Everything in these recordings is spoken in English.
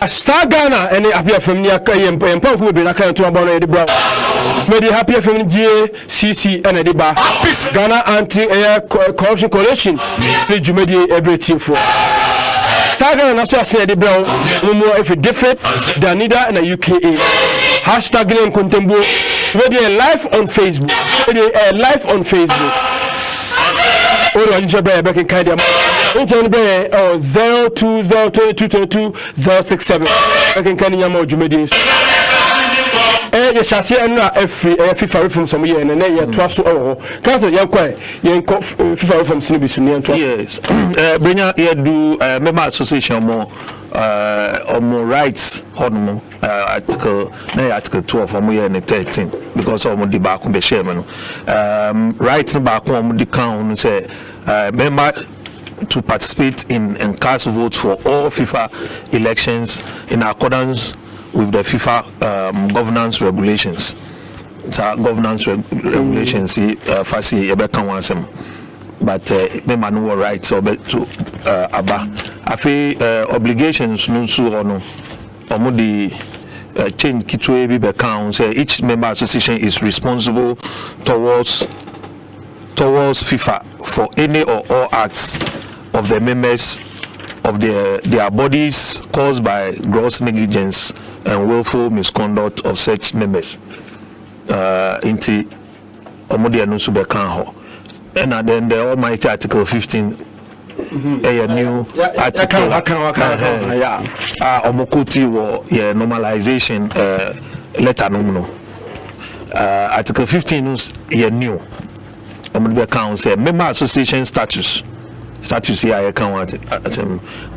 Star Ghana and happy from near Kayam Pampu be like to about the brown. Maybe happy from GCC and the bar. Ghana Anti-Air Corruption Coalition. Need you made every team for. Star Ghana also said the brown. No more if it different than neither and a UKA. Hashtag Glen Contembo. Ready live on Facebook. Ready live on Facebook. Oh, you just back in Kadia. Until be 0202222 I can Kenya more Jumedi. You shall see every FIFA from some year and then you trust to Council Yanquay, FIFA from Snibby. Yes, Benya do member association more rights article 12 from year and 13 because of the back on the chairman. Rights back on the count say member to participate in and cast votes for all FIFA elections in accordance with the FIFA governance regulations. It's our governance regulations. Fasi ebeka wansem, but member no rights to aba. Afi obligations no so ono. Omo the change kitwe bi beka say each member association is responsible towards FIFA for any or all acts of the members of their bodies caused by gross negligence and willful misconduct of such members. Inti omodi anu so beka ho. And then the almighty article 15 a new article omokoti wo normalization letter no article 15 is new omodi beka say member association status here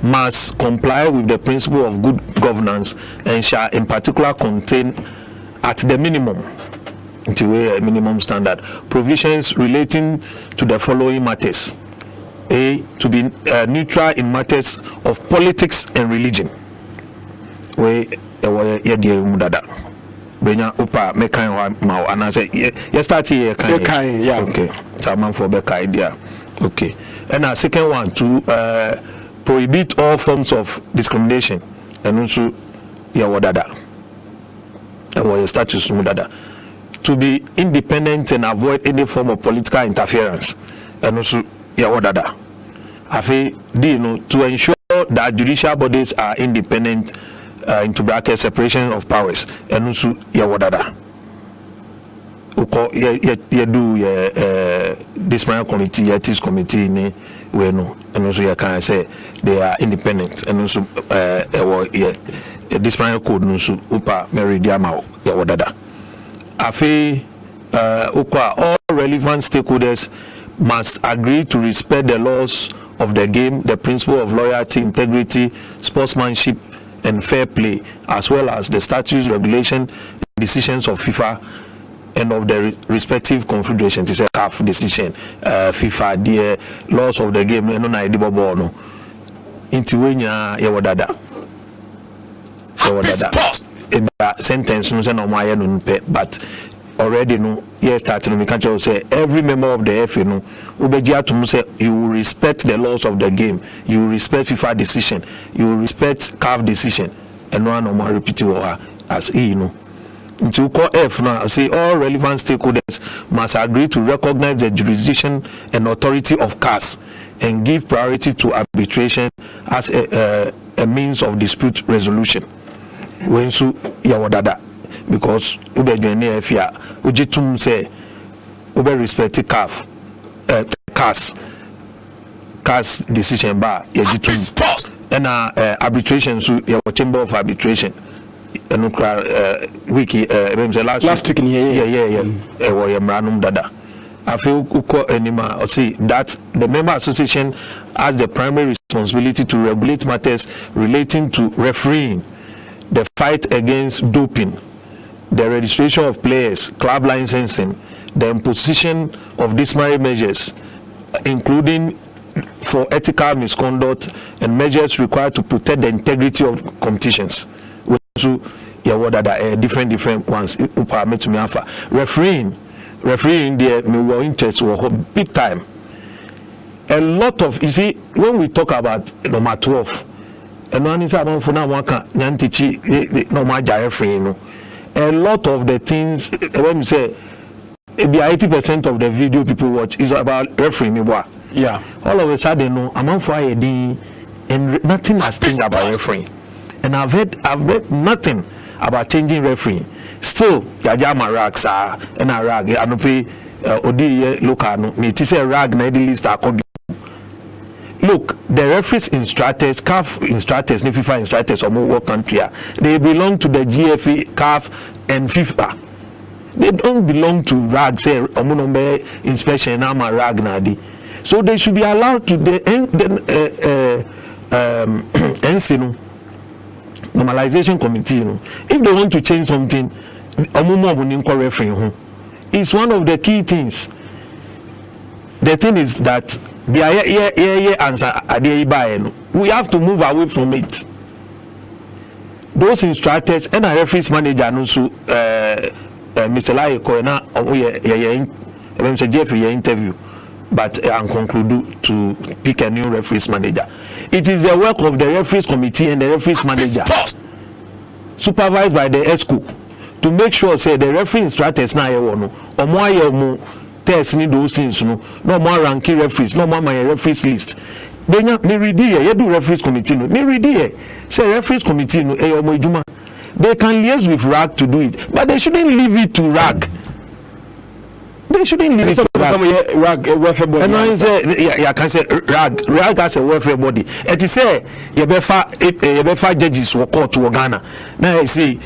must comply with the principle of good governance and shall in particular contain at the minimum until a minimum standard provisions relating to the following matters: A, to be neutral in matters of politics and religion. We mudada benya upa mekan ma ana say you start here kan yeah okay so for beka idea okay. And our second one, to prohibit all forms of discrimination and also yawadada or your status mudada, to be independent and avoid any form of political interference and also yawadada. I feel to ensure that judicial bodies are independent into bracket separation of powers and also yawadada. This my committee, ethics committee, and also you can say they are independent, and also this my code no so upa meridiama ya wadada. Afi all relevant stakeholders must agree to respect the laws of the game, the principle of loyalty, integrity, sportsmanship, and fair play, as well as the statutes, regulations, decisions of FIFA and of the respective confederations. It's a half decision. FIFA, the laws of the game, no na edibobo no. Inti wenya yawadada. Sentence no say no maya no pe, but already no year starting we can't say every member of the FA no ubeji atum say you will respect the laws of the game, you will respect FIFA decision, you will respect CAF decision, and no more repeat it as know. To call F now, say all relevant stakeholders must agree to recognize the jurisdiction and authority of CAS and give priority to arbitration as a means of dispute resolution. When so yawadada, because ube jene efia ujitum say ube respect CAS decision ba yajitum and arbitration so your chamber of arbitration. Wiki last week dada. I feel anima see that the member association has the primary responsibility to regulate matters relating to refereeing, the fight against doping, the registration of players, club licensing, the imposition of disciplinary measures, including for ethical misconduct and measures required to protect the integrity of competitions. So different ones refereeing there me were interest were big time. A lot of, you see, when we talk about number 12, and one is about for now one can Nyantichi no my referee no. A lot of the things when you say maybe 80% of the video people watch is about refereeing. Yeah. All of a sudden, no, I'm on fire and nothing has changed about refereeing. And I've read nothing about changing refereeing. Still, Yajama rags are and a rag. I don't pay Odi local. Me to say rag na the list. Look, the referees instructors, CAF instructors, FIFA instructors, or more country, they belong to the GFA, CAF, and FIFA. They don't belong to RAG, say, Omunombe inspection, Nama RAG Nadi. So they should be allowed to the NCNO, Normalization Committee. If they want to change something, it's one of the key things. The thing is that the answer we have to move away from it. Those instructors and our referees manager also Mr. Lai Koena Mr. Jeffrey interview, but and conclude to pick a new referees manager. It is the work of the referees committee and the referees manager, supervised by the ESCO, to make sure say the referee instructors na or more test need those things no more ranking referees, no more my referees list. Then me read here, you do referees committee no. Me read here, say referees committee no they can liaise with RAG to do it, but they shouldn't leave it to RAG. They shouldn't leave it to RAG. Welfare body. And I say, yeah, can say RAG has a welfare body. It is say you better judges who court to Ghana. Now I see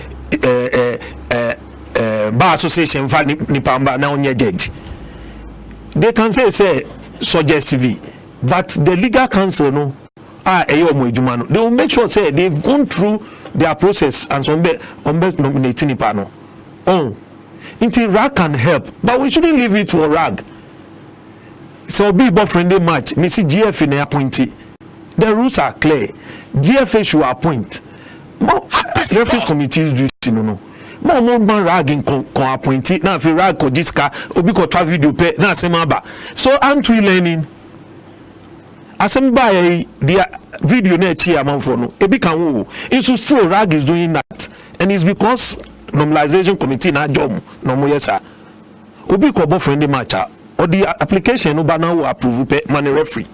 bar association for Nipamba now near judge. They can say suggestively, but the legal counsel no they will make sure say they've gone through their process and some nominating panel. Until RAG can help, but we shouldn't leave it for RAG. So be friendly match. Me see GFA appointee. The rules are clear. GFA should appoint. More referee committees do no. More man RAG in appointee. Now if RAG ko diska obi ko tra video pe na semaba. So aren't we learning? Asemba the video na chi amount for no. Ebi kan wo. It's still RAG is doing that, and it's because normalization committee na job no mo yesa. Obi ko bo friendly match or the application no ba na wo approve pe man referee.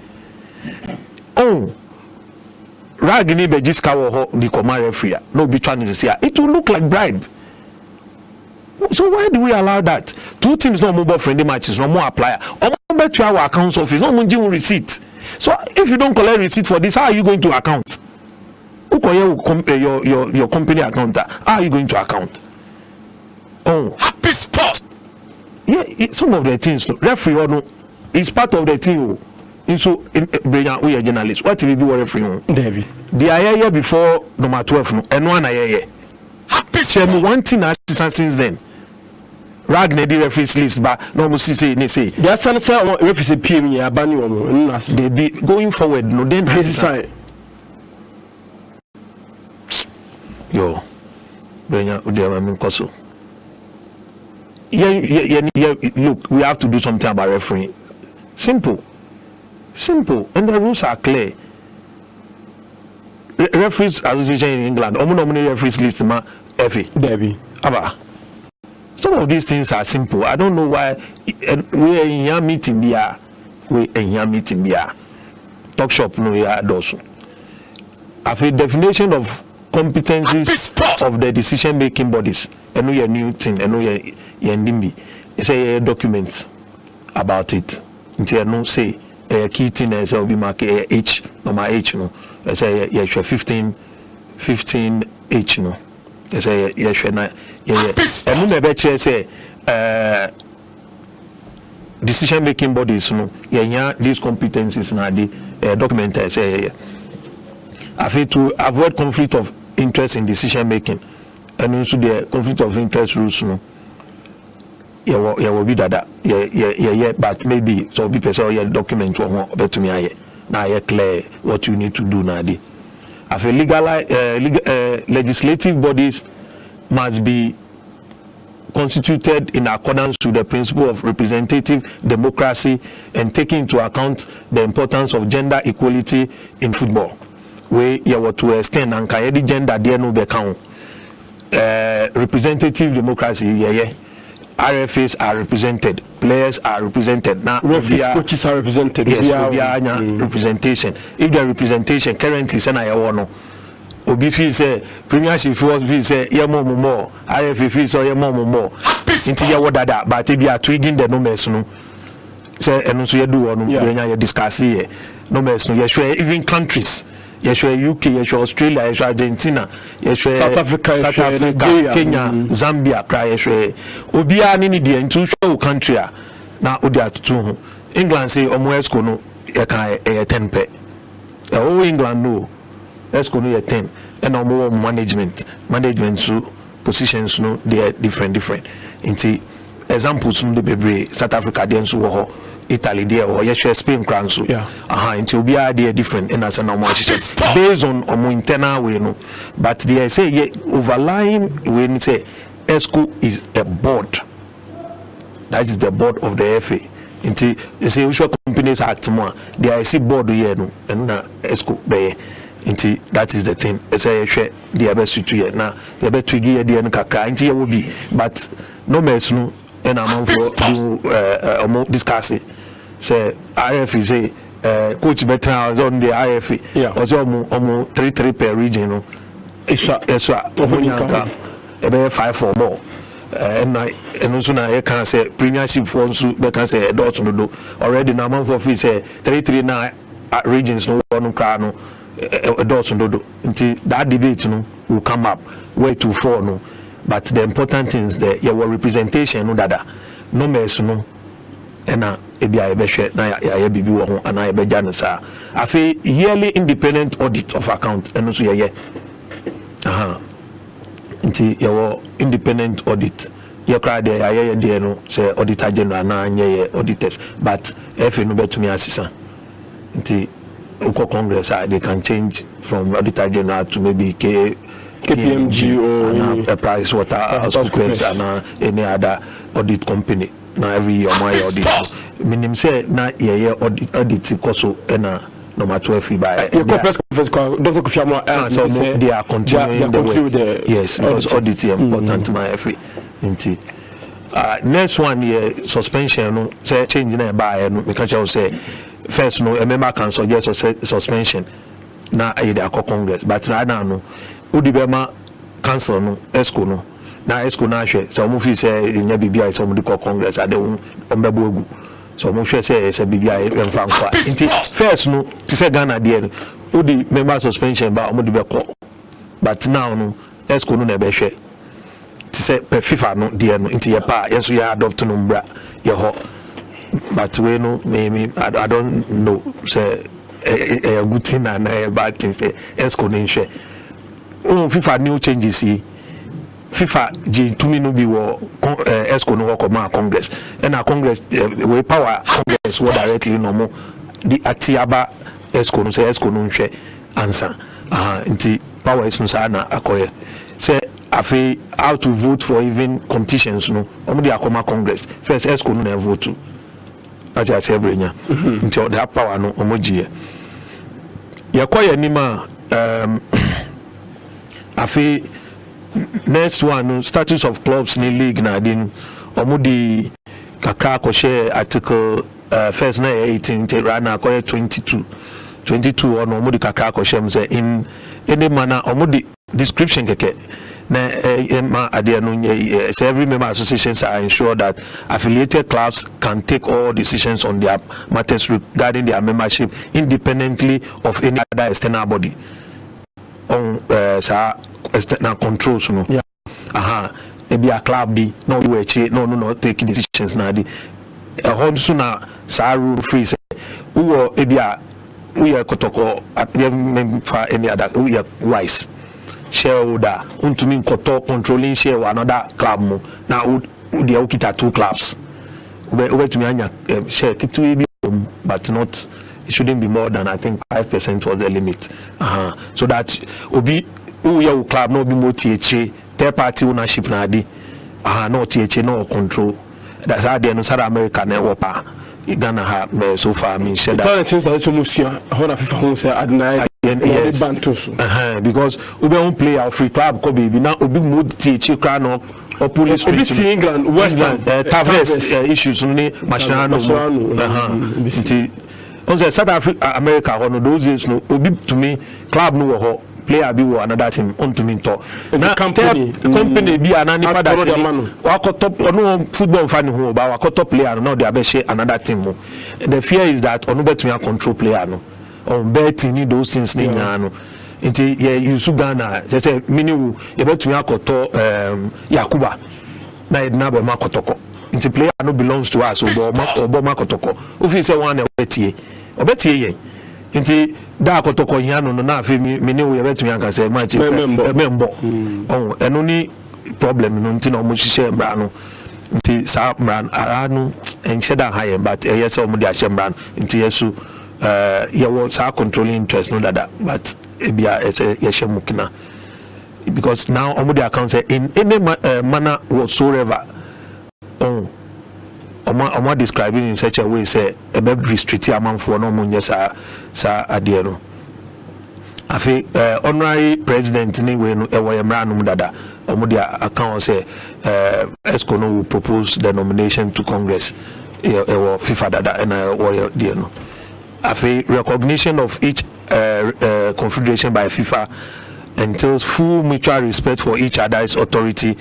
RAG ni be jiska wo ho the command referee. No be trying to say it will look like bribe. So why do we allow that? Two teams no more friendly matches, no more applier. Or to our accounts office, no more receipt. So if you don't collect receipt for this, how are you going to account? Who your company account? How are you going to account? Happy sports. Yeah, some of the things. Referee no, is part of the team. So we are journalists. What will be referee? David. The year before number 12 no, and one year. Happy sports. One thing I since then. RAG the referees list, but no must say there are some referees PM here they be going forward. No, then this is yo look, we have to do something about refereeing. Simple, and the rules are clear. Referees Association in England, nominate referees list ma Debbie. Aba. Some of these things are simple. I don't know why we are in here meeting here. Talk shop no here also. Of a definition of competencies of the decision making bodies. I know your new thing. I know your NDB. It's a document about it. Until I know say a key thing is will be marked H number H no. I say yeah 15 H no. I say yeah and no be say decision making bodies no these competencies na the document I say I feel to avoid conflict of interest in decision making and also the conflict of interest rules no will be that but maybe so be person document one bet to me now clear what you need to do now. I feel legislative bodies must be constituted in accordance with the principle of representative democracy and taking into account the importance of gender equality in football. we ye what to extend and can the gender there no be count representative democracy RFAs are represented, players are represented. Now, coaches are represented. Yes, representation. If the representation currently say na no, obi feel say premiership feel say more, RFA feel say more. Into ya what that, but if you are tweaking the numbers no, say eno so you do one, you discuss here. Numbers no, you sure even countries. Yeshua UK, Yeshua Australia, Yeshua Argentina, Yeshua South Africa, Kenya, Zambia, Yeshua Obia nini die into show country na odia tutu England say omo esco no e kan 10 pe. Oh England no esco no 10 and omo management so positions no they are different into examples no the bebre South Africa dey so ho Italy there or yes Spain crown so until we are there different and as a normal based on internal way no but they say overlying when say ESCO is a board, that is the board of the FA until they say usual companies act more they see board here no and ESCO be until that is the thing they say the best to here now the best to give the kakra until will be but no mess no and I'm for do discussing say IFA say coach better on the IFA also almost 3 per region no esa ofunyanka ebe 5 or more and also na e can say premiership for so be can say dot no do already na man for fee say 3 na regions no one kra no dot no do until that debate no will come up where to 4 no. But the important thing is that your representation no dada no mess no ena ebia ebehwe na ya bibi wo ho ana ebeja no sa afi yearly independent audit of account eno so ye nti your independent audit your crowd there ye no say auditor general na nye auditors but if no betumi asisa nti uko congress they can change from auditor general to maybe KPMG or Price Waterhouse and any other audit company. Now every year my audit. Minim say na ye audit koso na no matter if we buy. Your press conference Dr. Kofiamo so they are continuing the work. Yes, because audit is important my every. Next one year suspension no say change na buy no because say first no a member can suggest suspension na either Congress but right now no Udibema council no ESCO no na ESCO na hwe so mo fi say nya bibia so mo di Congress ade ombebo ogu so mo hwe say say bibia emfa nkwa nti first no ti say Ghana there no udi member suspension ba mo di be ko but now no ESCO no na be hwe ti say per FIFA no there no nti ye pa ye so ya adopt no mbra ye ho but we no me I don't know say a good thing and a bad thing say ESCO no hwe FIFA new changes here. FIFA G2 no be wo ESCO no work ma Congress and our Congress we power Congress wo directly no mo the atiaba ESCO no say ESCO no hwe answer nti power is no sa na akoye say afi how to vote for even competitions no omo dey akoma Congress first ESCO no na vote to aja say brenya nti the power no omo gie yakoye nima afi next one status of clubs in the league na din omudi kakra ko share article first na 18 rana ko 22 on omudi kakra ko share say in any manner omudi description keke na ma ade no say every member associations are ensure that affiliated clubs can take all decisions on their matters regarding their membership independently of any other external body on external controls no maybe a club be no we no take decisions na di so na sa rule free say who maybe a we kotoko for any other we wise shareholder untumi koto controlling share another club mo na they okita 2 clubs we to me anya share kitu but not it shouldn't be more than I think 5% was the limit. So that obi your club no be more THA third party ownership na di no THA no control. That's how they no South America na wopa Ghana ha so far me share that. Since that so much here, how na FIFA say adna yes. Because we don't play our free club ko be now obi mood teach no or police street England Western Tavares issues ni Mascherano on say South America one those days no obi to me club no ho player bi wo another team on to me to na company bi anani pada se wa ko top no football fan ho ba wa ko top player no dey abeshe another team. The fear is that onu betumi control player no on betting those things ni no nti you su Ghana just say mini you betumi akoto Yakuba na edna be makotoko nti player no belongs to us obo makotoko ofi say one obetie yen nti da akotoko hia no na afi mini you betumi aka say match membo eno ni problem no nti na omo hihye mbra no nti sa mbra anu encheda high but yes omo de ahye mbra nti yesu you sa controlling interest no dada but ebia yeshe mukina because now omo de account say in any manner whatsoever omo describing in such a way say a bit restrict amanfo no omo nyesa sa ade no afi honorary president ni we no ewo yemra no dada omo de account say ESCO no will propose the nomination to Congress ewo FIFA dada and ewo de no afi recognition of each confederation by FIFA entails full mutual respect for each other's authority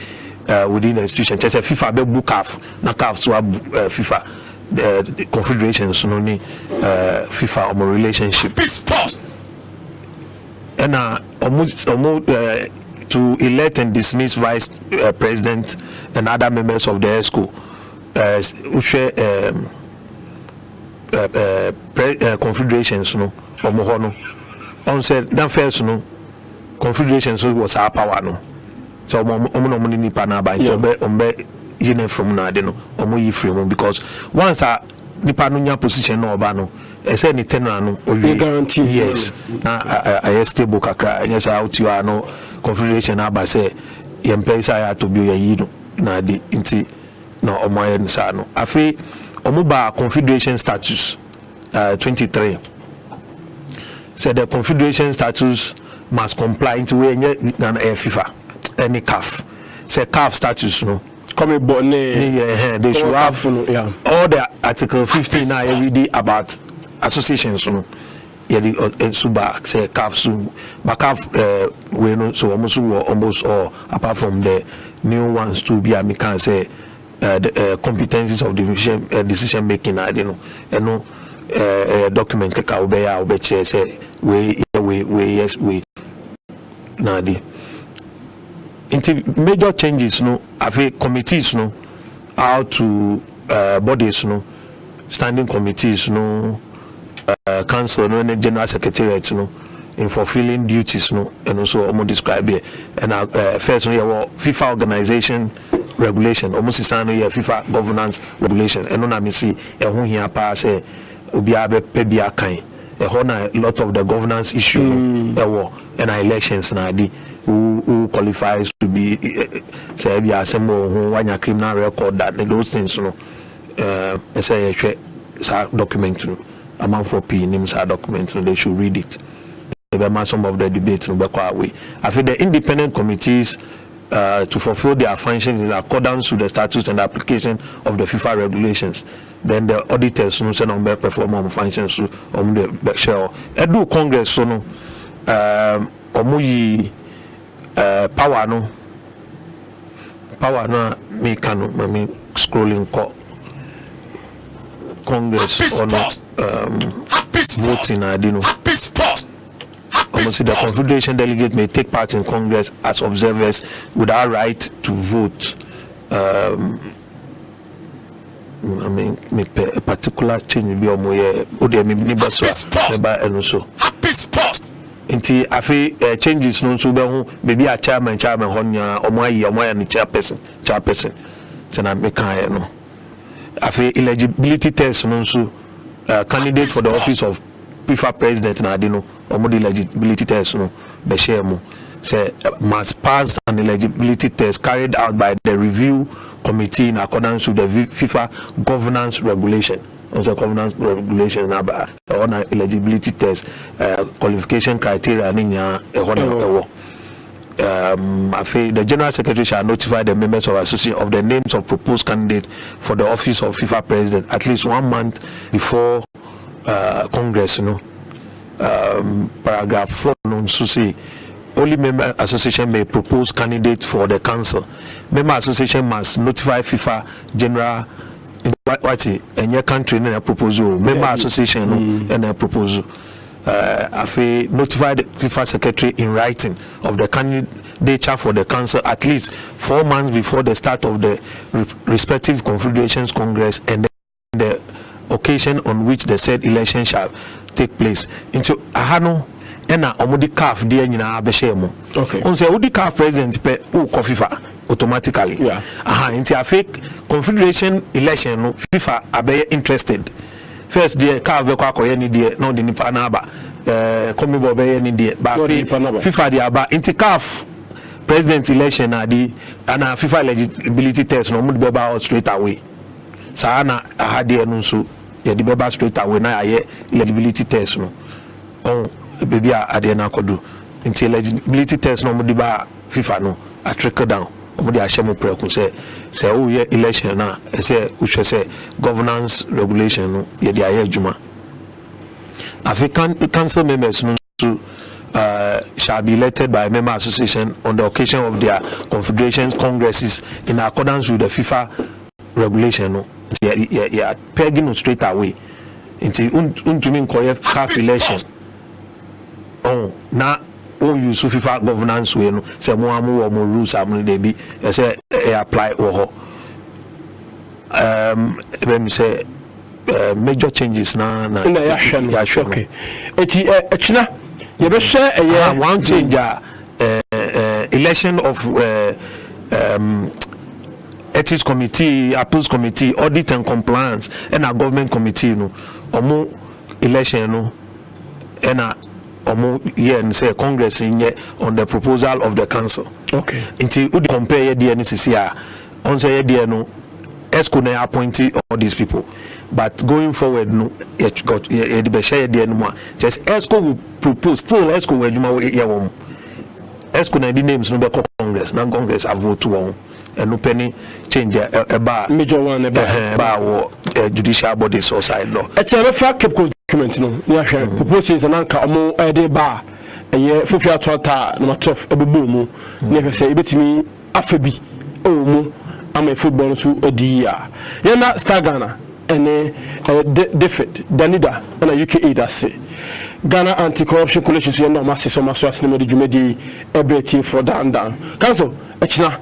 within the institution. Just a FIFA be book CAF, na CAF so FIFA the confederations no ni FIFA omo relationship. And almost to elect and dismiss vice president and other members of the ESCO confederations no omo ho no on said that first no confederations was our power no so omo no money nipa na ba ombe yine from na de no omo yi frame because once a nipa no nya position no oba no e say ni tenor no o guarantee yes na a stable kakra yes out you are no confederation aba say ye mpesa ya to bi ye no na de nti no omo aye nsa no afi omo ba confederation status 23 said the confederation status must comply into way FIFA any CAF say CAF status no come they should have all the article 15 now every day about associations no suba say CAF soon but CAF we no so almost all apart from the new ones to be I can say the competencies of decision making I don't know and no document kaka obeya obeche say we yes we na di into major changes no afi committees no how to bodies no standing committees no council no and general secretariat no in fulfilling duties no and also almost describe here and first no FIFA organization regulation almost is no FIFA governance regulation and no na me see ehun hia pa say obi abe pebia kan a lot of the governance issue and elections na di who qualifies to be say be assemble who wanya criminal record that those things no say sa document no amount for p names sa document no they should read it some of the debates no be away I feel the independent committees to fulfill their functions in accordance with the statutes and the application of the FIFA regulations. Then the auditors no say on perform on functions on the share. Edu Congress so no omuyi power no me kanu me scrolling Congress on voting I don't know. Almost the Confederation delegate may take part in Congress as observers without right to vote. I mean, a particular change be on my and so. Inti afi changes no so be ho maybe a chairman honya omoya ni chairperson so na me kan no afi eligibility test no so candidate for the office of FIFA president na ade no omo the eligibility test no be share mu say must pass an eligibility test carried out by the review committee in accordance with the FIFA governance regulation also governance regulation aba on eligibility test qualification criteria ninya the General Secretary shall notify the members of association of the names of proposed candidates for the office of FIFA President at least 1 month before Congress. Paragraph 4 so say only member association may propose candidates for the council. Member association must notify FIFA General in your country in a proposal. Member association in a proposal. Notify the FIFA secretary in writing of the candidature for the council at least 4 months before the start of the respective confederations congress and the occasion on which the said election shall take place. Into ahano ena omudi CAF dia nyina abehye okay on say odi CAF president pe u FIFA automatically into a confederation election no FIFA abe interested first the CAF be kwa koye ni de no de nipa na aba come bo be ni de ba FIFA de aba into CAF president election na di ana FIFA eligibility test no mu de be straight away sa na ahade no so ye de be straight away na aye eligibility test no on baby ade na kodu into eligibility test no mu de ba FIFA no a trickle down omudi ashemu preku say o ye election na say we say governance regulation no ye di aye adwuma African council members no shall be elected by a member association on the occasion of their confederations congresses in accordance with the FIFA regulation no yeah pegging no straight away into untumi nkoye half election na o use FIFA governance we no say mo amu mo rules am dey be say apply wo ho let me say major changes na ya sure okay eti echina ye be share one change election of ethics committee, appeals committee, audit and compliance and our government committee no omo election no and omo here and say congress in here on the proposal of the council. Okay. Until you compare the NCC on say there no ESCO na appointed all these people. But going forward no it got the share there no more. Just ESCO will propose still ESCO we juma we here won. ESCO na the names no be congress. Now congress have vote one. And no penny change a major one bar judicial bodies or side law. It's a fact document no proposals and anka omo ede bar eye fofia twata number 12 ebubu mu ne say ebetimi afebi omo am football so edi ya na Star Ghana ene David Danida na UK that say Ghana Anti-Corruption Coalition so na masse so asene me djumedi ebeti for down council echina